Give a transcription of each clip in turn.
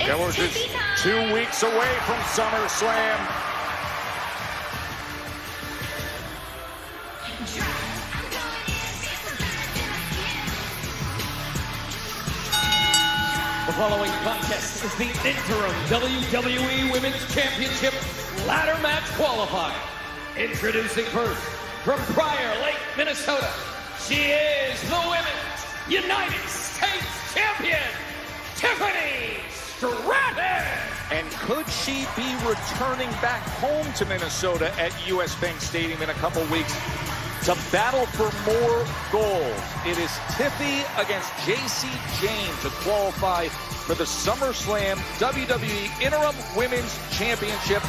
Yeah, we're just 2 weeks away from SummerSlam. The following contest is the interim WWE Women's Championship ladder match qualifier. Introducing first, from Prior Lake, Minnesota, she is the Women's United States Champion, Tiffany Stratton. And could she be returning back home to Minnesota at US Bank Stadium in a couple weeks to battle for more gold? It is Tiffy against Jayne to qualify for the SummerSlam WWE Interim Women's Championship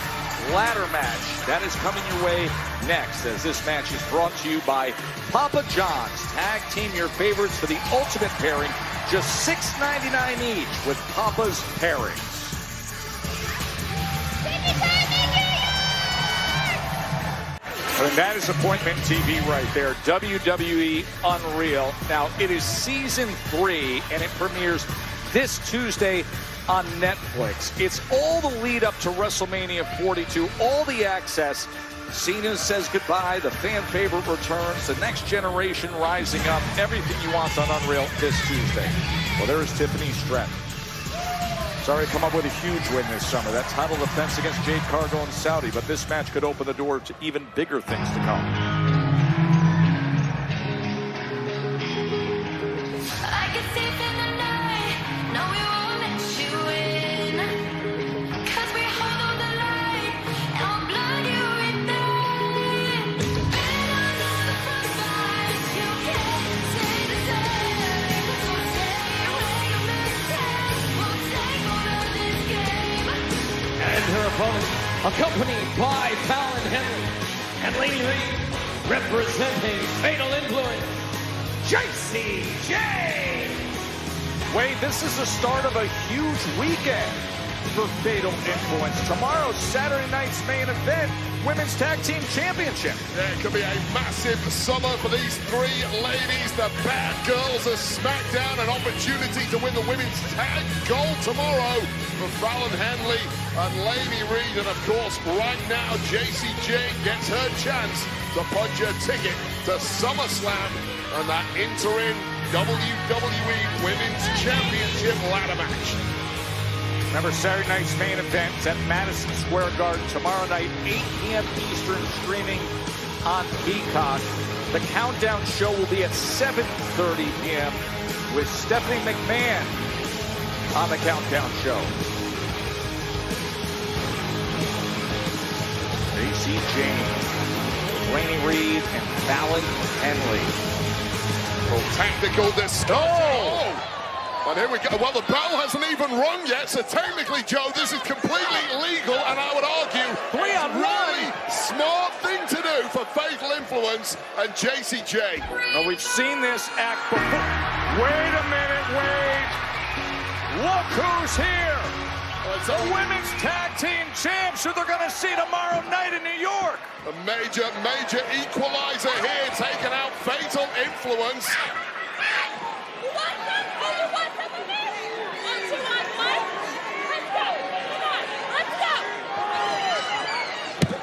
ladder match. That is coming your way next, as this match is brought to you by Papa John's. Tag team your favorites for the ultimate pairing, just $6.99 each with Papa's pairings. And that is appointment TV right there. WWE Unreal. Now, it is season 3, and it premieres this Tuesday on Netflix. It's all the lead up to WrestleMania 42, all the access. Cena says goodbye, the fan favorite returns, the next generation rising up, everything you want on Unreal this Tuesday. Well, there is Tiffany Stratton. Sorry to come up with a huge win this summer. That title defense against Jade Cargill and Saudi, but this match could open the door to even bigger things to come. Her opponent, accompanied by Fallon Henley and Lady Reed, representing Fatal Influence, Jacy. Wade, this is the start of a huge weekend for Fatal Influence. Tomorrow's Saturday night's main event, Women's Tag Team Championship. Yeah, it could be a massive summer for these 3 ladies, the bad girls of SmackDown. An opportunity to win the women's tag gold tomorrow for Fallon Henley and Lady Reed. And of course, right now, Jacy Jayne gets her chance to punch her ticket to SummerSlam and that interim WWE Women's Championship ladder match. Remember, Saturday night's main event is at Madison Square Garden tomorrow night, 8 p.m. Eastern, streaming on Peacock. The countdown show will be at 7:30 p.m. with Stephanie McMahon on the countdown show. Jacy Jayne, Lady Reed, and Fallon Henley. Tactical discussion. And here we go. Well, the bell hasn't even rung yet, so technically, Joe, this is completely legal, and I would argue 3 on 1. Really smart thing to do for Fatal Influence and Jacy Jayne. Well, we've seen this act before. Wait a minute, Wade. Look who's here. The Women's Tag Team Champs, who they're going to see tomorrow night in New York. A major equalizer here, taking out Fatal Influence.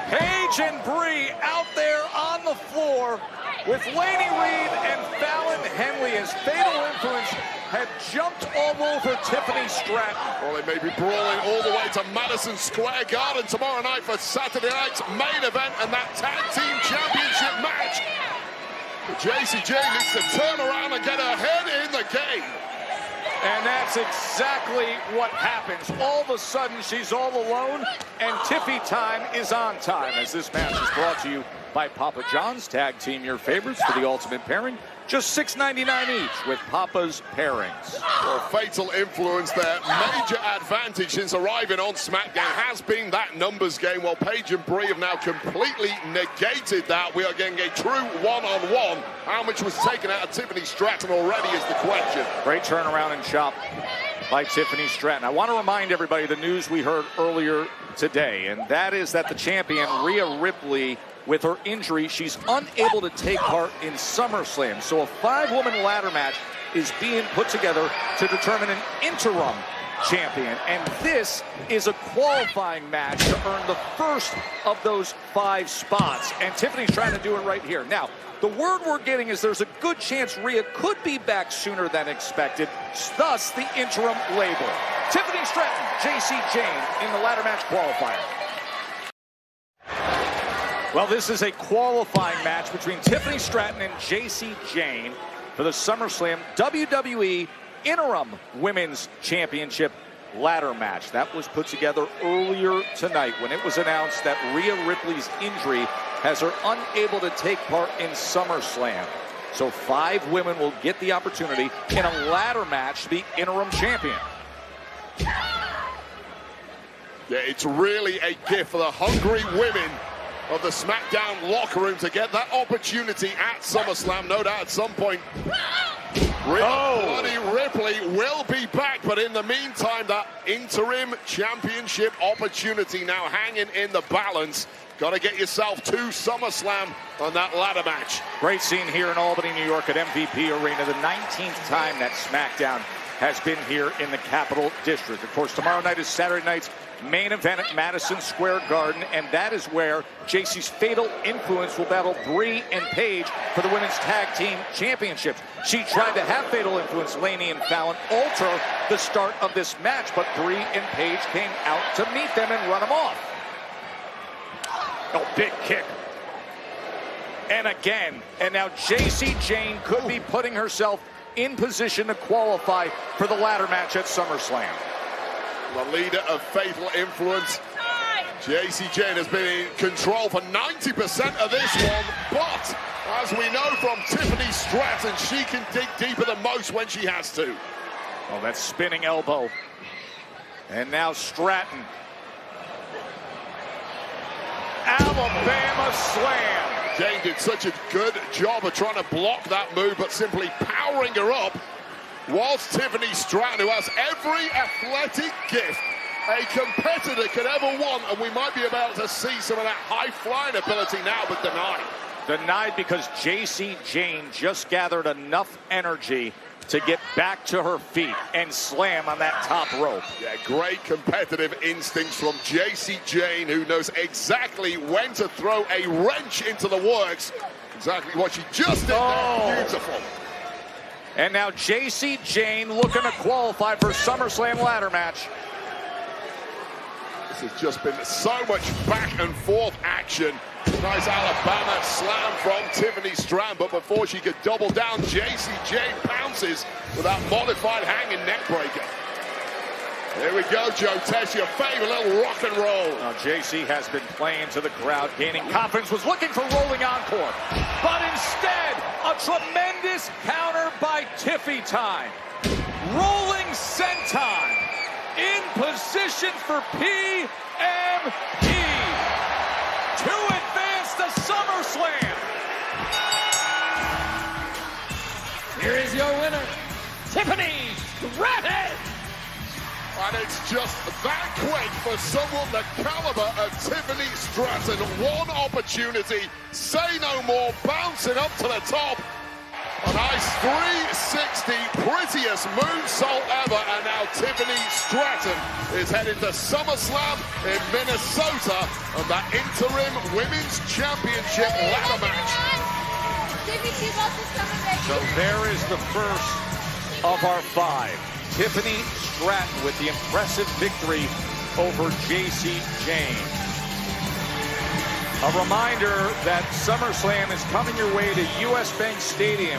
Paige and Bree out there on the floor with Lady Reed and Fallon Henley as Fatal Influence had jumped all over Tiffany Stratton. Well, they may be brawling all the way to Madison Square Garden tomorrow night for Saturday night's main event and that tag team championship match. But Jacy Jayne needs to turn around and get her head in the game. And that's exactly what happens. All of a sudden, she's all alone, and Tiffy time is on time, as this match is brought to you by Papa John's. Tag team your favorites for the ultimate pairing. Just $6.99 each with Papa's pairings. Well, Fatal Influence, their major advantage since arriving on SmackDown has been that numbers game. Well, Paige and Bree have now completely negated that. We are getting a true one-on-one. How much was taken out of Tiffany Stratton already is the question. Great turnaround and chop by Tiffany Stratton. I want to remind everybody the news we heard earlier today, and that is that the champion, Rhea Ripley, with her injury, she's unable to take part in SummerSlam. So a 5-woman ladder match is being put together to determine an interim champion. And this is a qualifying match to earn the first of those 5 spots. And Tiffany's trying to do it right here. Now, the word we're getting is there's a good chance Rhea could be back sooner than expected, thus the interim label. Tiffany Stratton, Jacy, Jayne in the ladder match qualifier. Well, this is a qualifying match between Tiffany Stratton and Jacy Jayne for the SummerSlam WWE Interim Women's Championship ladder match. That was put together earlier tonight when it was announced that Rhea Ripley's injury has her unable to take part in SummerSlam. So 5 women will get the opportunity in a ladder match to be interim champion. Yeah, it's really a gift for the hungry women of the SmackDown locker room to get that opportunity at SummerSlam. No doubt at some point Bloody Ripley will be back, but in the meantime, that interim championship opportunity now hanging in the balance. Got to get yourself to SummerSlam on that ladder match. Great scene here in Albany, New York at MVP Arena. The 19th time that SmackDown has been here in the Capital District. Of course, tomorrow night is Saturday night's main event at Madison Square Garden, and that is where Jacy's Fatal Influence will battle Brie and Paige for the Women's Tag Team Championships. She tried to have Fatal Influence, Laney and Fallon, alter the start of this match, but Brie and Paige came out to meet them and run them off. Oh, big kick. And again, and now Jacy Jayne could be putting herself in position to qualify for the ladder match at SummerSlam. The leader of Fatal Influence, Jacy Jayne, has been in control for 90% of this one, but as we know from Tiffany Stratton, she can dig deeper than most when she has to. Oh, that spinning elbow. And now Stratton. Alabama slam. Jayne did such a good job of trying to block that move, but simply powering her up was Tiffany Stratton, who has every athletic gift a competitor could ever want, and we might be about to see some of that high-flying ability now, but denied. Denied because Jacy Jayne just gathered enough energy to get back to her feet and slam on that top rope. Yeah, great competitive instincts from Jacy Jayne, who knows exactly when to throw a wrench into the works. Exactly what she just did there. Beautiful. And now Jacy Jayne looking to qualify for SummerSlam ladder match. This has just been so much back and forth action. Nice Alabama slam from Tiffany Stratton, but before she could double down, Jacy Jayne pounces with that modified hanging neck breaker. Here we go, Joe Tess, your favorite little rock and roll. Now Jacy has been playing to the crowd, gaining confidence, was looking for rolling encore, but instead a tremendous counter by Tiffy time. Rolling senton in position for PME to advance to SummerSlam. Here is your winner, Tiffany Stratton. And it's just that quick for someone the caliber of Tiffany Stratton. One opportunity, say no more, bouncing up to the top. A nice 360, prettiest moonsault ever, and now Tiffany Stratton is headed to SummerSlam in Minnesota on that interim Women's Championship ladder match. So there is the first of our 5. Tiffany Stratton with the impressive victory over Jacy Jayne. A reminder that SummerSlam is coming your way to US Bank Stadium.